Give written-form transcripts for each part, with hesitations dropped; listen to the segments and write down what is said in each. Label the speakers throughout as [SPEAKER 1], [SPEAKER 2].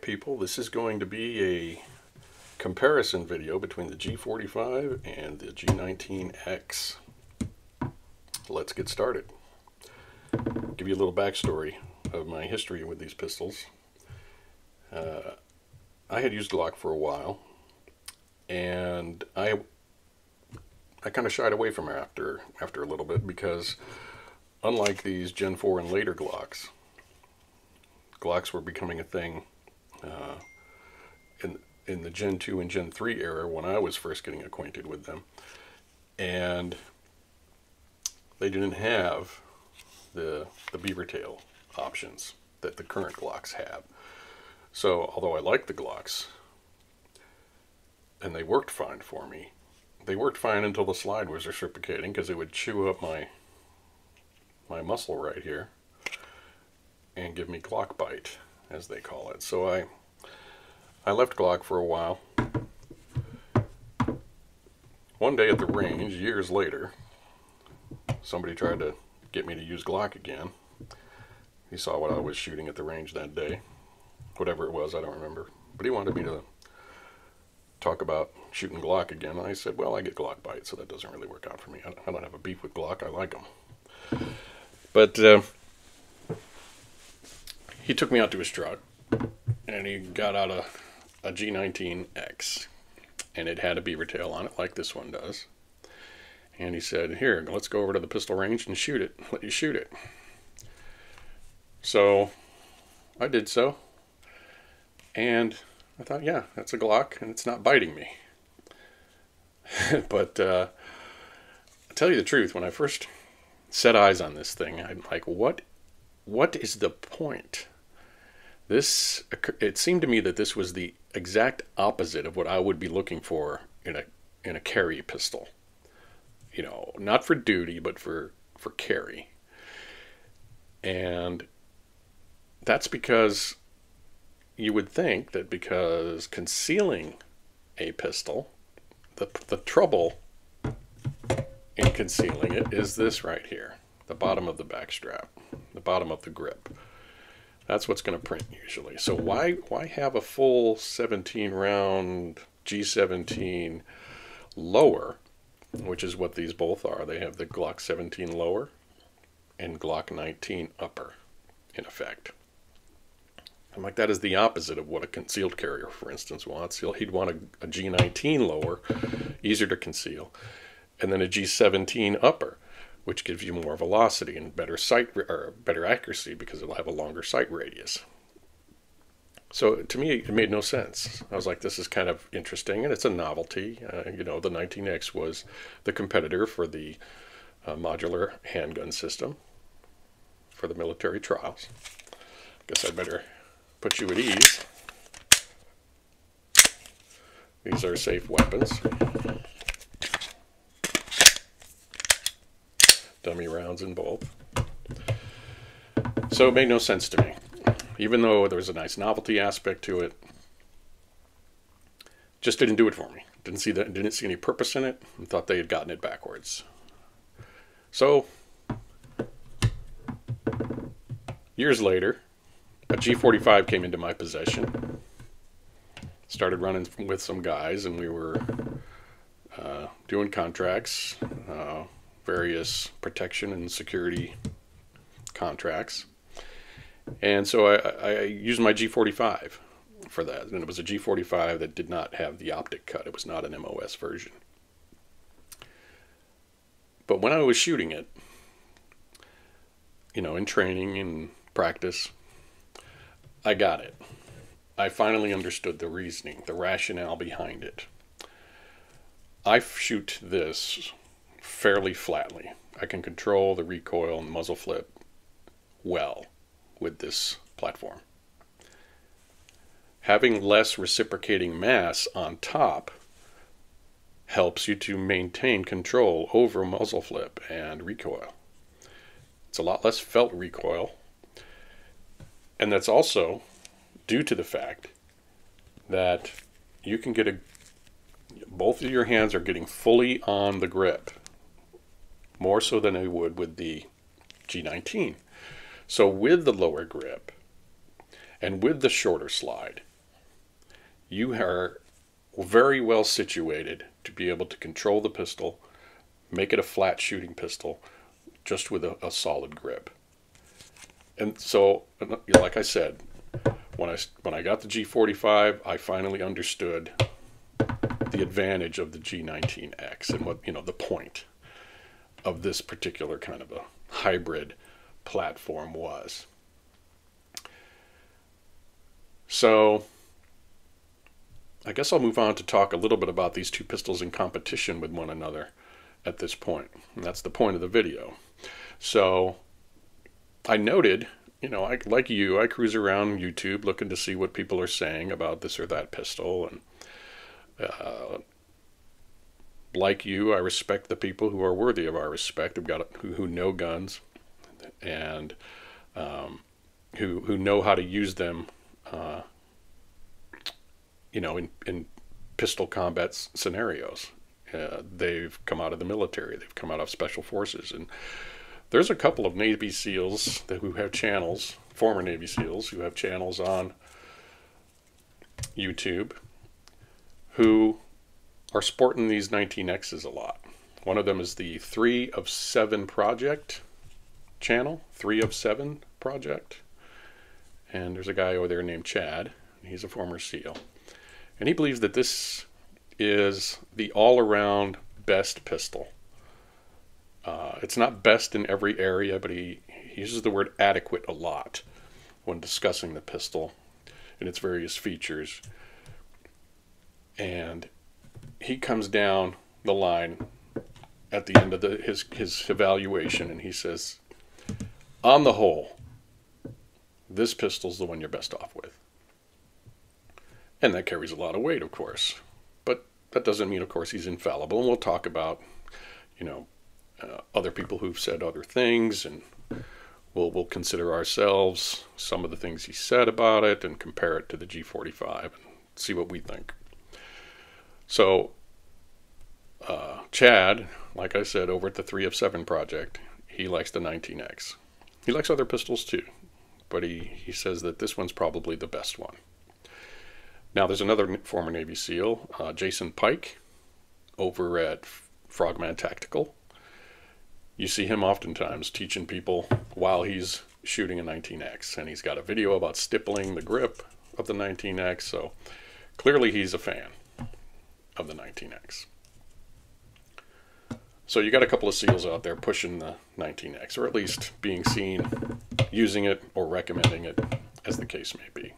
[SPEAKER 1] people. This is going to be a comparison video between the G45 and the G19X. Let's get started. Give you a little backstory of my history with these pistols. I had used Glock for a while, and I kind of shied away from it after a little bit, because unlike these Gen 4 and later Glocks were becoming a thing in the Gen 2 and Gen 3 era when I was first getting acquainted with them, and they didn't have the beaver tail options that the current Glocks have. So although I liked the Glocks and they worked fine for me, they worked fine until the slide was reciprocating, because it would chew up my muscle right here and give me Glock bite, as they call it. So I left Glock for a while. One day at the range, years later, somebody tried to get me to use Glock again. He saw what I was shooting at the range that day. Whatever it was, I don't remember. But he wanted me to talk about shooting Glock again. And I said, well, I get Glock bite, so that doesn't really work out for me. I don't have a beef with Glock. I like them. But he took me out to his truck, and he got out a G19X, and it had a beaver tail on it like this one does. And he said, here, let's go over to the pistol range and shoot it. Let you shoot it. So I did so, and I thought, yeah, that's a Glock, and it's not biting me. But I'll tell you the truth, when I first set eyes on this thing, I'm like, what is the point? It seemed to me that this was the exact opposite of what I would be looking for in a carry pistol. You know, not for duty, but for carry. And that's because you would think that because concealing a pistol, the trouble in concealing it is this right here, the bottom of the back strap, the bottom of the grip. That's what's going to print usually. So why have a full 17 round G17 lower, which is what these both are? They have the Glock 17 lower and Glock 19 upper in effect. I'm like, that is the opposite of what a concealed carrier, for instance, wants. He'd want a G19 lower, easier to conceal, and then a G17 upper, which gives you more velocity and better better accuracy, because it'll have a longer sight radius. So to me, it made no sense. I was like, this is kind of interesting, and it's a novelty. You know, the 19X was the competitor for the modular handgun system for the military trials. Guess I'd better put you at ease. These are safe weapons. Dummy rounds in both. So it made no sense to me. Even though there was a nice novelty aspect to it, just didn't do it for me. Didn't see any purpose in it, and thought they had gotten it backwards. So years later, a G45 came into my possession. Started running with some guys, and we were doing contracts, various protection and security contracts. And so I used my G45 for that. And it was a G45 that did not have the optic cut. It was not an MOS version. But when I was shooting it, you know, in training and practice, I got it. I finally understood the reasoning, the rationale behind it. I shoot this fairly flatly. I can control the recoil and muzzle flip well with this platform. Having less reciprocating mass on top helps you to maintain control over muzzle flip and recoil. It's a lot less felt recoil, and that's also due to the fact that you can get both of your hands are getting fully on the grip, more so than they would with the G19. So with the lower grip and with the shorter slide, you are very well situated to be able to control the pistol, make it a flat shooting pistol, just with a solid grip. And so, like I said, when I got the G45, I finally understood the advantage of the G19X and what, the point of this particular kind of a hybrid platform was. So I guess I'll move on to talk a little bit about these two pistols in competition with one another at this point. And that's the point of the video. So I noted, like you, I cruise around YouTube looking to see what people are saying about this or that pistol. And like you, I respect the people who are worthy of our respect, who know guns and who know how to use them, in pistol combat scenarios. They've come out of the military, they've come out of special forces, and there's a couple of Navy SEALs who have channels, former Navy SEALs who have channels on YouTube, who are sporting these 19Xs a lot. One of them is the 3 of 7 Project channel, 3 of 7 Project. And there's a guy over there named Chad. He's a former SEAL. And he believes that this is the all-around best pistol. It's not best in every area, but he uses the word adequate a lot when discussing the pistol and its various features. And he comes down the line at the end of his evaluation, and he says, on the whole, this pistol's the one you're best off with. And that carries a lot of weight, of course. But that doesn't mean, of course, he's infallible. And we'll talk about, other people who've said other things, and we'll consider ourselves some of the things he said about it and compare it to the G45 and see what we think. So, Chad, like I said, over at the 3 of 7 Project, he likes the 19X. He likes other pistols too, but he says that this one's probably the best one. Now, there's another former Navy SEAL, Jason Pike, over at Frogman Tactical. You see him oftentimes teaching people while he's shooting a 19X, and he's got a video about stippling the grip of the 19X, so clearly he's a fan of the 19X. So you got a couple of SEALs out there pushing the 19X, or at least being seen using it or recommending it, as the case may be.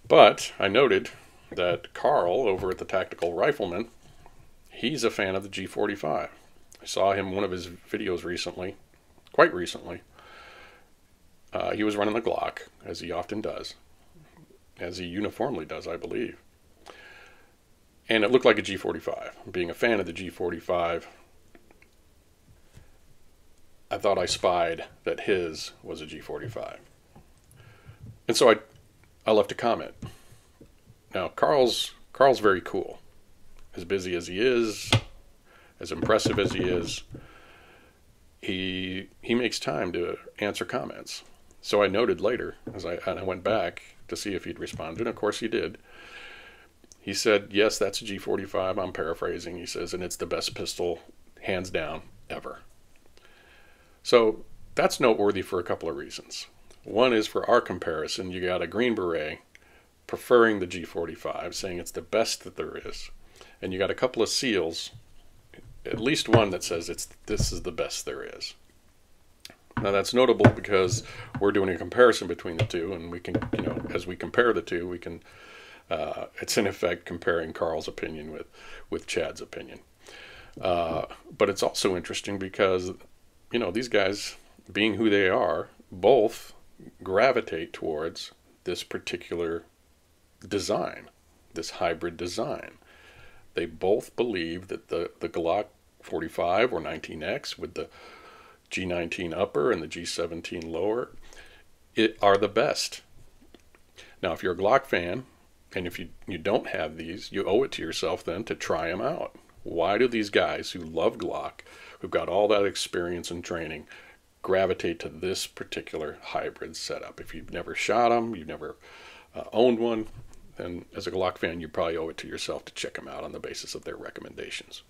[SPEAKER 1] But I noted that Karl over at the Tactical Rifleman, he's a fan of the G45. I saw him in one of his videos recently, quite recently. He was running the Glock, as he often does, as he uniformly does, I believe. And it looked like a G45. Being a fan of the G45, I thought I spied that his was a G45. And so I left a comment. Now, Karl's very cool. As busy as he is, as impressive as he is, he makes time to answer comments. So I noted later, as I went back to see if he'd responded, and of course he did. He said, yes, that's a G45, I'm paraphrasing, he says, and it's the best pistol, hands down, ever. So that's noteworthy for a couple of reasons. One is, for our comparison, you got a Green Beret preferring the G45, saying it's the best that there is. And you got a couple of SEALs, at least one that says this is the best there is. Now that's notable because we're doing a comparison between the two, and we can, as we compare the two, we can, it's in effect comparing Karl's opinion with Chad's opinion. But it's also interesting because, these guys, being who they are, both gravitate towards this particular design, this hybrid design. They both believe that the Glock 45 or 19X with the G19 upper and the G17 lower are the best. Now, if you're a Glock fan, and if you don't have these, you owe it to yourself then to try them out. Why do these guys who love Glock, who've got all that experience and training, gravitate to this particular hybrid setup? If you've never shot them, you've never owned one, then as a Glock fan, you probably owe it to yourself to check them out on the basis of their recommendations.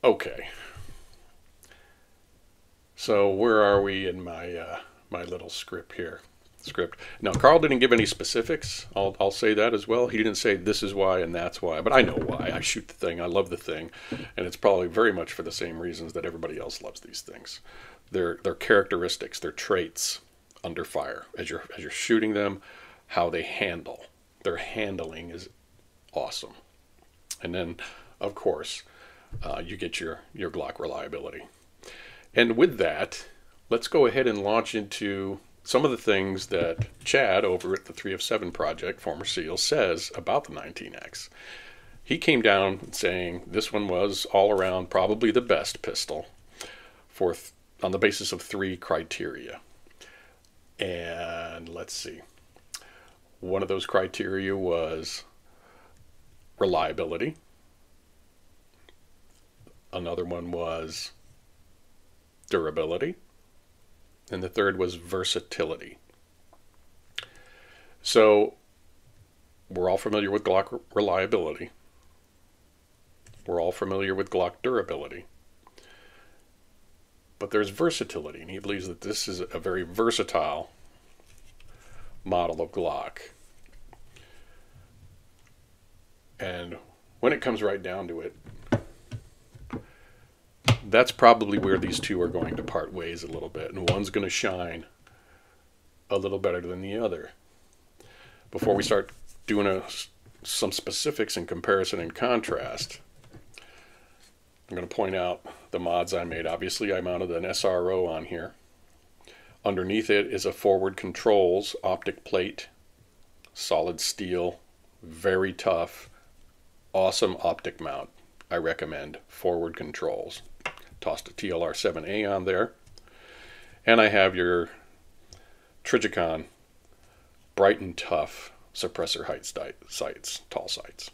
[SPEAKER 1] Okay. So where are we in my my little script here? Now, Karl didn't give any specifics. I'll say that as well. He didn't say this is why and that's why, but I know why. I shoot the thing. I love the thing, and it's probably very much for the same reasons that everybody else loves these things. Their characteristics, their traits under fire as you're shooting them, how they handle. Their handling is awesome, and then of course you get your Glock reliability. And with that, let's go ahead and launch into some of the things that Chad over at the 3 of 7 project, former SEAL, says about the 19X. He came down saying this one was all around probably the best pistol on the basis of 3 criteria. And let's see. One of those criteria was reliability. Another one was durability. And the third was versatility. So we're all familiar with Glock reliability. We're all familiar with Glock durability. But there's versatility, and he believes that this is a very versatile model of Glock. And when it comes right down to it, that's probably where these two are going to part ways a little bit, and one's going to shine a little better than the other. Before we start doing some specifics in comparison and contrast, I'm going to point out the mods I made. Obviously, I mounted an SRO on here. Underneath it is a forward controls optic plate, solid steel, very tough, awesome optic mount. I recommend forward controls. Tossed a TLR-7A on there. And I have your Trijicon bright and tough suppressor height sights, tall sights.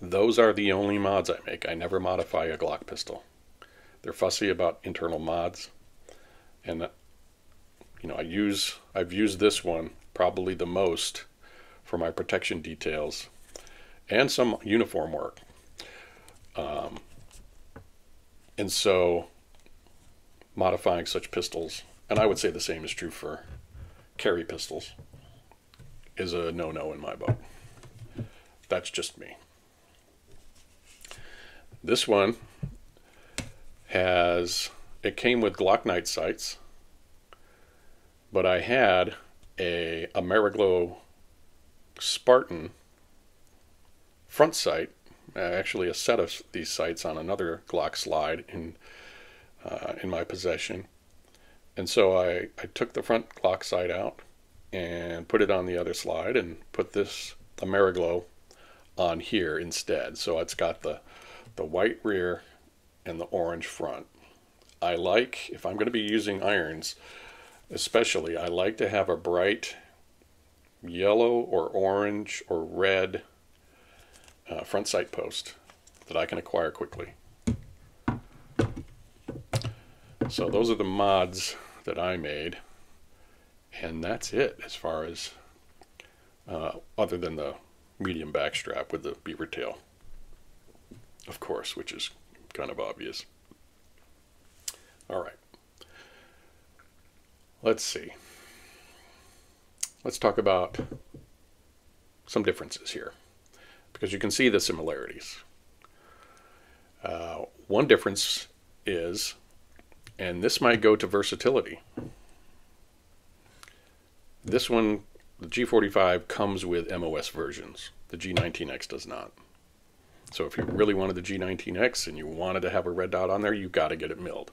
[SPEAKER 1] Those are the only mods I make. I never modify a Glock pistol. They're fussy about internal mods. And you know, I've used this one probably the most for my protection details and some uniform work. And so modifying such pistols, and I would say the same is true for carry pistols, is a no-no in my book. That's just me. This one it came with Glock night sights, but I had a Ameriglow Spartan front sight, actually a set of these sights on another Glock slide in my possession. And so I took the front Glock sight out and put it on the other slide and put this Ameriglow on here instead. So it's got the white rear and the orange front. I like, if I'm going to be using irons especially, I like to have a bright yellow or orange or red front sight post that I can acquire quickly. So those are the mods that I made, and that's it as far as other than the medium backstrap with the beaver tail, of course, which is kind of obvious. All right, let's see. Let's talk about some differences here, because you can see the similarities. One difference is, and this might go to versatility, this one, the G45, comes with MOS versions. The G19X does not. So if you really wanted the G19X and you wanted to have a red dot on there, you got to get it milled.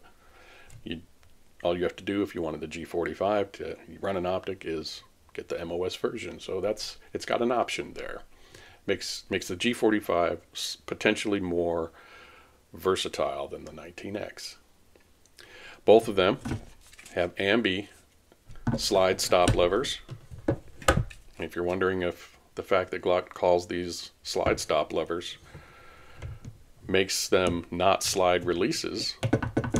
[SPEAKER 1] All you have to do if you wanted the G45 to run an optic is get the MOS version. So it's got an option there. Makes the G45 potentially more versatile than the 19X. Both of them have ambi slide stop levers. If you're wondering if the fact that Glock calls these slide stop levers makes them not slide releases,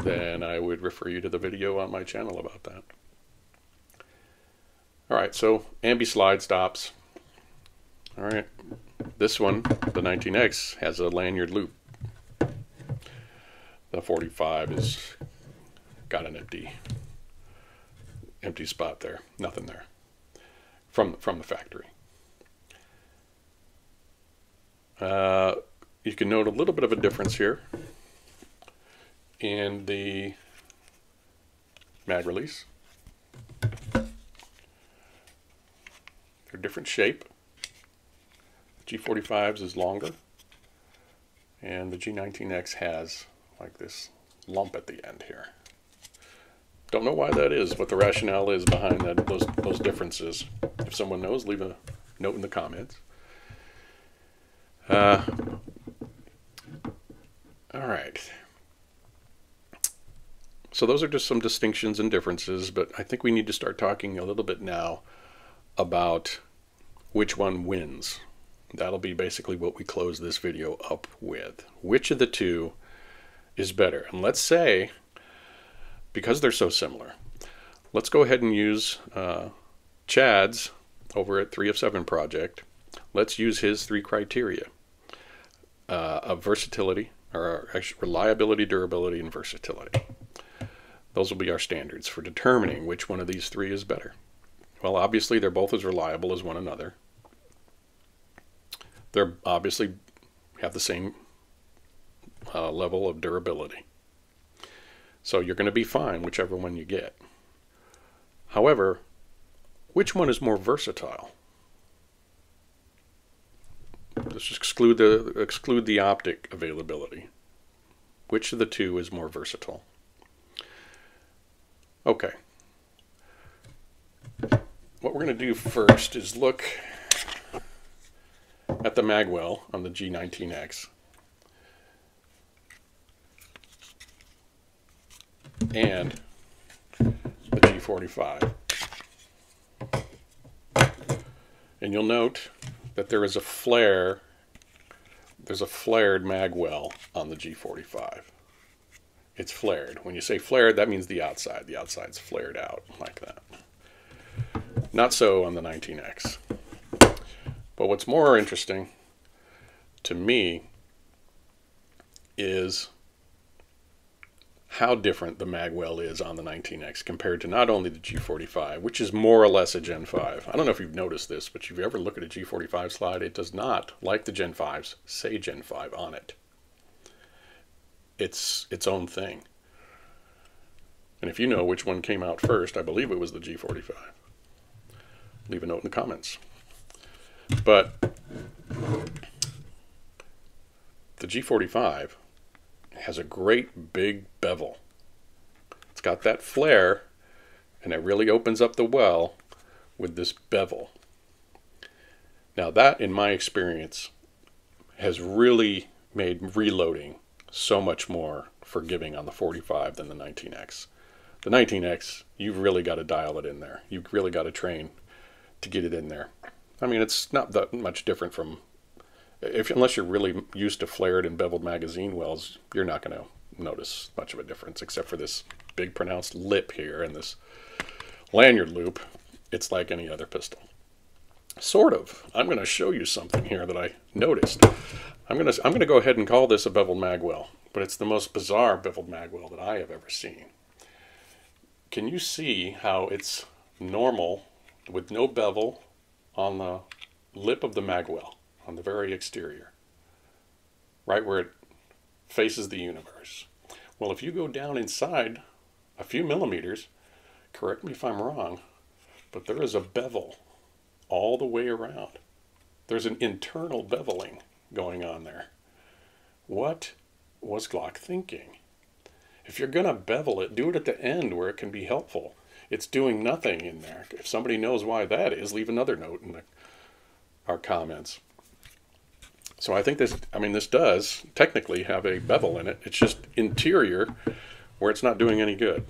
[SPEAKER 1] then I would refer you to the video on my channel about that. All right, so ambi-slide stops. All right, this one, the 19X, has a lanyard loop. The 45 is got an empty spot there, nothing there from the factory. You can note a little bit of a difference here in the mag release. They're different shape. The G45's is longer, and the G19X has like this lump at the end here. Don't know why that is, what the rationale is behind that, those differences. If someone knows, leave a note in the comments. All right. So those are just some distinctions and differences, but I think we need to start talking a little bit now about which one wins. That'll be basically what we close this video up with. Which of the two is better? And let's say, because they're so similar, let's go ahead and use Chad's over at 3 of 7 Project. Let's use his 3 criteria of versatility, or actually reliability, durability, and versatility. Those will be our standards for determining which one of these 3 is better. Well, obviously they're both as reliable as one another. They're obviously have the same level of durability. So you're going to be fine whichever one you get. However, which one is more versatile? Let's just exclude the optic availability. Which of the 2 is more versatile? Okay. What we're going to do first is look at the Magwell on the G19X and the G45. And you'll note that there is a flare, there's a flared Magwell on the G45. It's flared. When you say flared, that means the outside. The outside's flared out like that. Not so on the 19X. But what's more interesting to me is how different the Magwell is on the 19X compared to not only the G45, which is more or less a Gen 5. I don't know if you've noticed this, but if you ever look at a G45 slide, it does not, like the Gen 5s, say Gen 5 on it. It's its own thing. And if you know which one came out first, I believe it was the G45. Leave a note in the comments. But the G45 has a great big bevel. It's got that flare, and it really opens up the well with this bevel. Now that, in my experience, has really made reloading so much more forgiving on the 45 than the 19X. The 19X, you've really got to dial it in there. You've really got to train to get it in there. I mean, it's not that much different from, unless you're really used to flared and beveled magazine wells, you're not going to notice much of a difference, except for this big pronounced lip here and this lanyard loop. It's like any other pistol. Sort of. I'm going to show you something here that I noticed. I'm going to go ahead and call this a beveled magwell, but it's the most bizarre beveled magwell that I have ever seen. Can you see how it's normal with no bevel on the lip of the magwell, on the very exterior, right where it faces the universe? Well, if you go down inside a few millimeters, correct me if I'm wrong, but there is a bevel all the way around. There's an internal beveling going on there. What was Glock thinking? If you're going to bevel it, do it at the end where it can be helpful. It's doing nothing in there. If somebody knows why that is, leave another note in our comments. So I think this does technically have a bevel in it. It's just interior where it's not doing any good.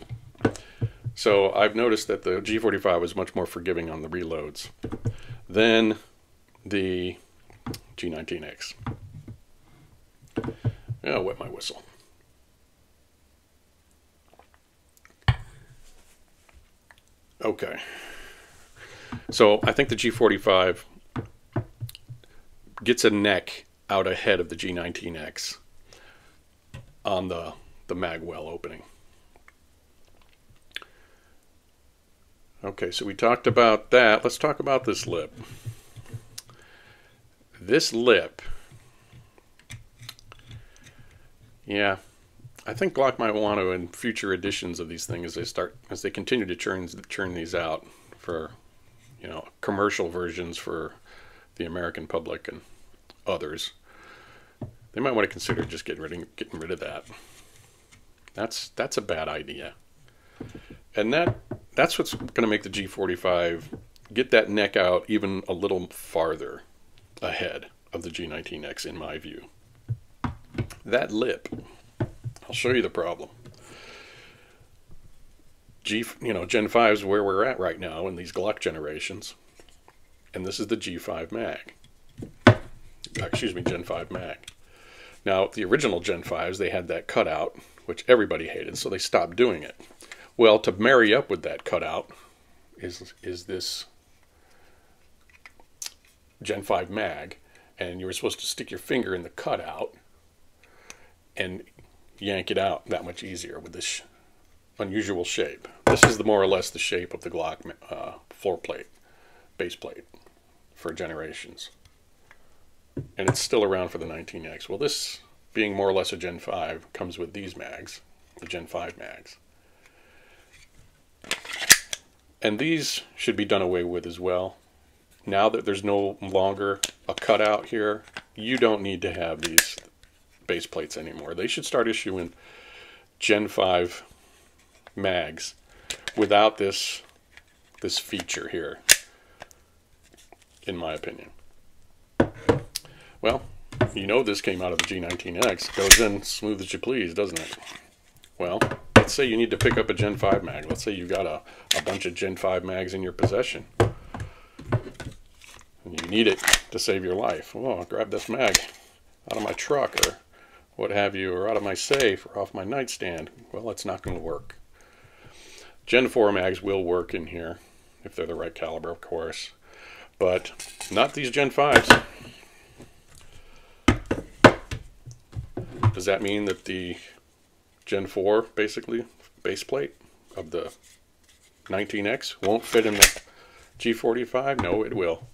[SPEAKER 1] So I've noticed that the G45 was much more forgiving on the reloads than the G19X. I'll wet my whistle. Okay. So I think the G45 gets a neck out ahead of the G19X on the Magwell opening. Okay, so we talked about that. Let's talk about this lip. This lip, yeah, I think Glock might want to, in future editions of these things, as they continue to churn these out for, you know, commercial versions for the American public and others, they might want to consider just getting rid of that. That's a bad idea, and that's what's going to make the G45 get that neck out even a little farther ahead of the G19X, in my view. That lip, I'll show you the problem. Gen 5 is where we're at right now in these Glock generations, and this is the G5 mag. Excuse me, Gen 5 mag. Now, the original Gen 5s, they had that cutout, which everybody hated, so they stopped doing it. Well, to marry up with that cutout is this Gen 5 mag, and you were supposed to stick your finger in the cutout and yank it out that much easier with this unusual shape. This is more or less the shape of the Glock floor plate, base plate for generations. And it's still around for the 19X. Well, this, being more or less a Gen 5, comes with these mags, the Gen 5 mags. And these should be done away with as well. Now that there's no longer a cutout here, you don't need to have these base plates anymore. They should start issuing Gen 5 mags without this feature here, in my opinion. Well, you know this came out of the G19X. Goes in smooth as you please, doesn't it? Well, let's say you need to pick up a Gen 5 mag. Let's say you've got a bunch of Gen 5 mags in your possession, and you need it to save your life. Oh, I'll grab this mag out of my truck or what have you, or out of my safe or off my nightstand. Well, it's not going to work. Gen 4 mags will work in here if they're the right caliber, of course, but not these Gen 5s. Does that mean that the Gen 4, basically, base plate of the 19X won't fit in the G45? No, it will.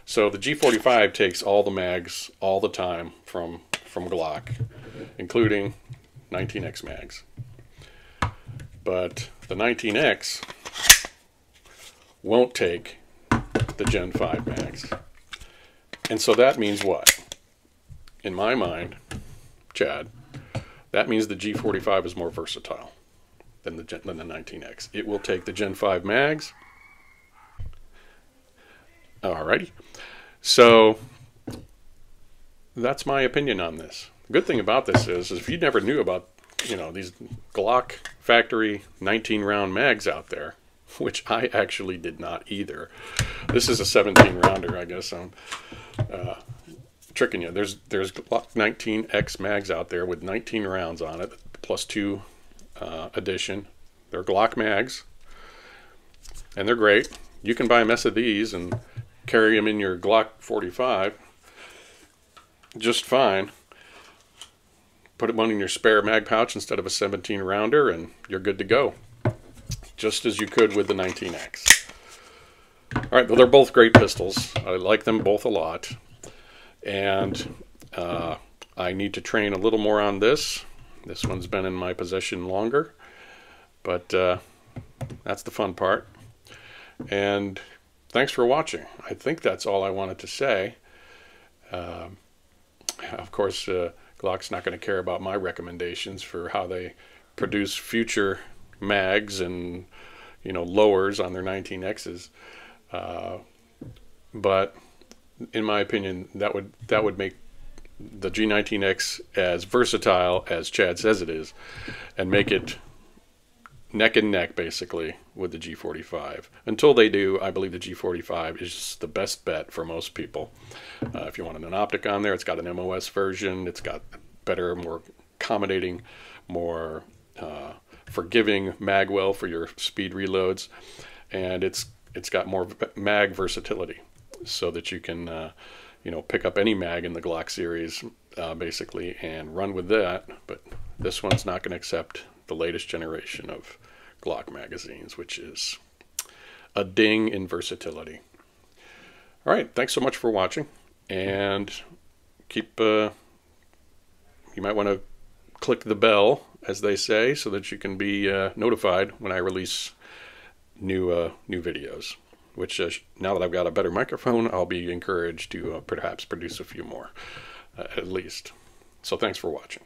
[SPEAKER 1] So the G45 takes all the mags all the time from Glock, including 19X mags. But the 19X won't take the Gen 5 mags. And so that means what? In my mind, Chad, that means the G45 is more versatile than the 19X. It will take the Gen 5 mags. Alrighty. So that's my opinion on this. The good thing about this is if you never knew about, these Glock factory 19-round mags out there, which I actually did not either. This is a 17-rounder, I guess. I'm tricking you. There's Glock 19X mags out there with 19 rounds on it, plus 2 addition. They're Glock mags, and they're great. You can buy a mess of these and carry them in your Glock 45 just fine. Put one in your spare mag pouch instead of a 17-rounder, and you're good to go, just as you could with the 19X. All right, well, they're both great pistols. I like them both a lot, and I need to train a little more on this. This one's been in my possession longer, but that's the fun part. And thanks for watching. I think that's all I wanted to say. Of course, Glock's not going to care about my recommendations for how they produce future mags and lowers on their 19Xs. But in my opinion, that would make the G19X as versatile as Chad says it is, and make it neck and neck basically with the G45. Until they do, I believe the G45 is just the best bet for most people. If you want an optic on there, it's got an MOS version. It's got better, more accommodating, more forgiving magwell for your speed reloads, and it's it's got more mag versatility, so that you can pick up any mag in the Glock series basically and run with that. But this one's not going to accept the latest generation of Glock magazines, which is a ding in versatility. All right, thanks so much for watching, and keep you might want to click the bell, as they say, so that you can be notified when I release new videos, which now that I've got a better microphone, I'll be encouraged to perhaps produce a few more at least. So thanks for watching.